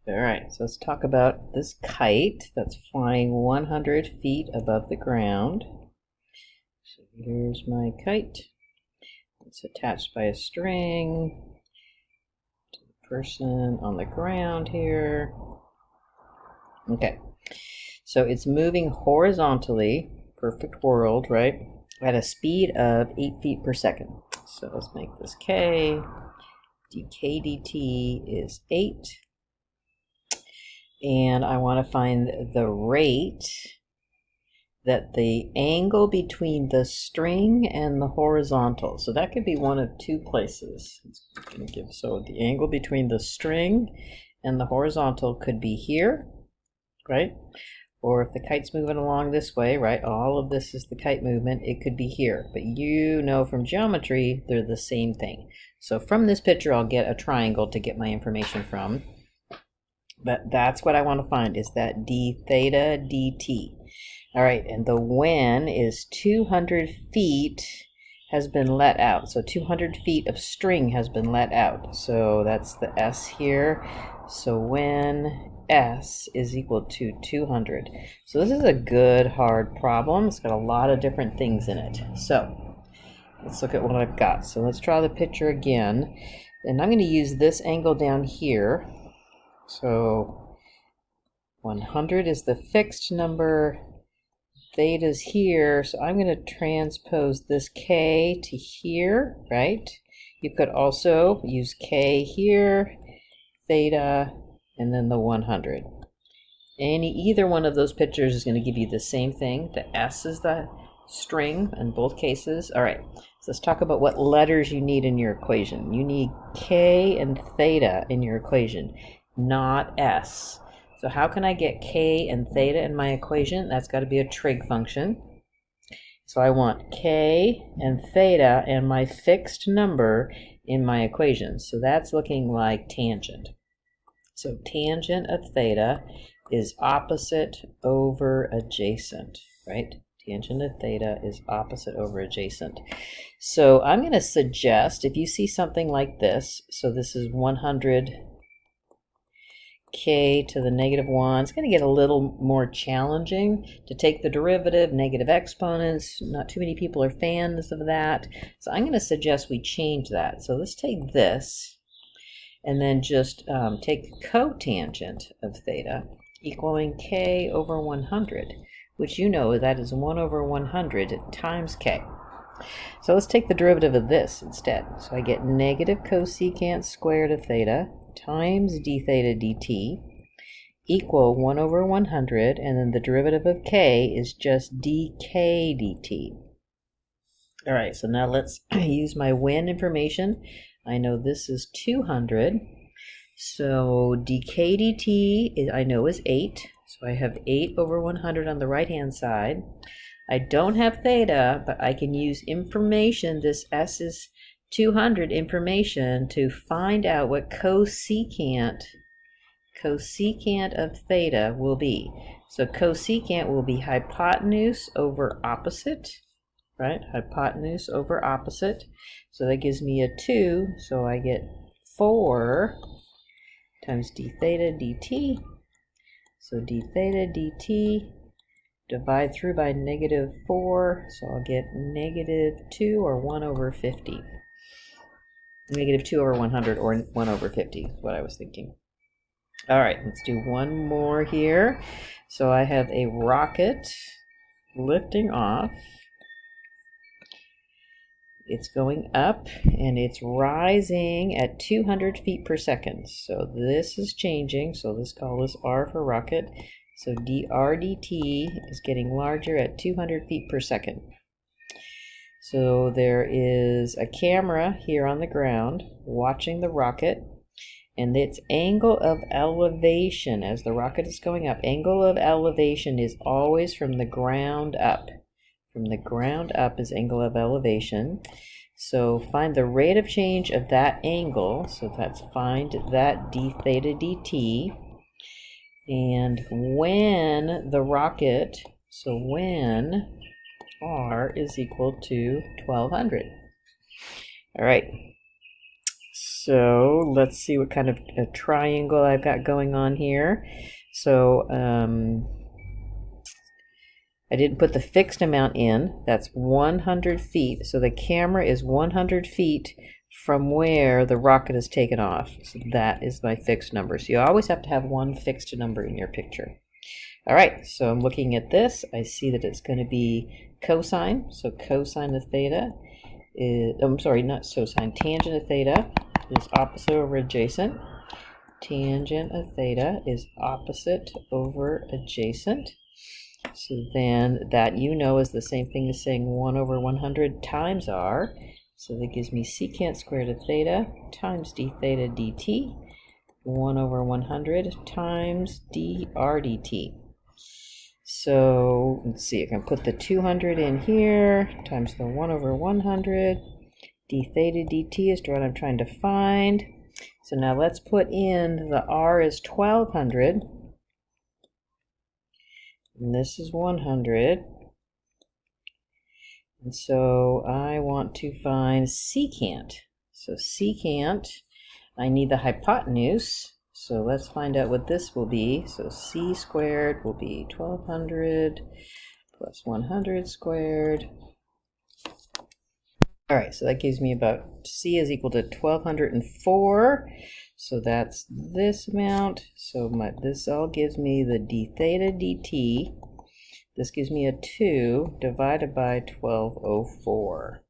All right, so let's talk about this kite that's flying 100 feet above the ground. So here's my kite. It's attached by a string to the person on the ground here. Okay, so it's moving horizontally, perfect world, right? At a speed of 8 feet per second. So let's make this k. dk dt is 8. And I want to find the rate that the angle between the string and the horizontal. So that could be one of two places. It's going to give, so the angle between the string and the horizontal could be here, right? Or if the kite's moving along this way, right, all of this is the kite movement, it could be here. But you know from geometry, they're the same thing. So from this picture, I'll get a triangle to get my information from. But that's what I want to find, is that d theta dt. All right, and the when is 200 feet has been let out. So 200 feet of string has been let out. So that's the S here. So when S is equal to 200. So this is a good hard problem. It's got a lot of different things in it. So let's look at what I've got. So let's draw the picture again. And I'm going to use this angle down here. So 100 is the fixed number, theta's here, so I'm going to transpose this k to here, right? You could also use k here, theta, and then the 100. Either one of those pictures is going to give you the same thing. The S is the string in both cases. All right, so let's talk about what letters you need in your equation. You need k and theta in your equation, not S. So how can I get k and theta in my equation? That's got to be a trig function. So I want k and theta and my fixed number in my equation. So that's looking like tangent. So tangent of theta is opposite over adjacent, right? Tangent of theta is opposite over adjacent. So I'm going to suggest, if you see something like this, so this is 100 k to the negative 1, it's going to get a little more challenging to take the derivative, negative exponents. Not too many people are fans of that. So I'm going to suggest we change that. So let's take this and then just take cotangent of theta equaling k over 100, which you know that is 1 over 100 times k. So let's take the derivative of this instead. So I get negative cosecant squared of theta times d theta dt equal 1 over 100, and then the derivative of k is just dk dt. All right, so now let's use my when information. I know this is 200, so dk dt I know is 8, so I have 8 over 100 on the right-hand side. I don't have theta, but I can use information, this S is 200 information, to find out what cosecant of theta will be. So cosecant will be hypotenuse over opposite, right? Hypotenuse over opposite. So that gives me a 2, so I get 4 times d theta dt. So d theta dt, divide through by negative 4, so I'll get negative 2 or 1 over 50. Negative 2 over 100 or 1 over 50 is what I was thinking. All right, let's do one more here. So I have a rocket lifting off. It's going up and it's rising at 200 feet per second. So this is changing. So let's call this R for rocket. So dr dt is getting larger at 200 feet per second. So there is a camera here on the ground watching the rocket, and its angle of elevation as the rocket is going up, angle of elevation is always from the ground up. From the ground up is angle of elevation. So find the rate of change of that angle. So that's find that d theta dt. And when the rocket, so when R is equal to 1200. All right. So let's see what kind of a triangle I've got going on here. So I didn't put the fixed amount in. That's 100 feet. So the camera is 100 feet from where the rocket is taken off. So that is my fixed number. So you always have to have one fixed number in your picture. All right, so I'm looking at this. I see that it's going to be cosine. So cosine of theta is, I'm sorry, not cosine, tangent of theta is opposite over adjacent. Tangent of theta is opposite over adjacent. So then that is the same thing as saying 1 over 100 times r. So that gives me secant squared of theta times d theta dt. 1 over 100 times dr dt. So let's see, I can put the 200 in here times the 1 over 100. D theta dt is what I'm trying to find. So now let's put in the r is 1200. And this is 100. And so I want to find secant. So secant, I need the hypotenuse. So let's find out what this will be. So c squared will be 1200 plus 100 squared. All right, so that gives me about c is equal to 1204. So that's this amount. So this all gives me the d theta dt. This gives me a 2 divided by 1204.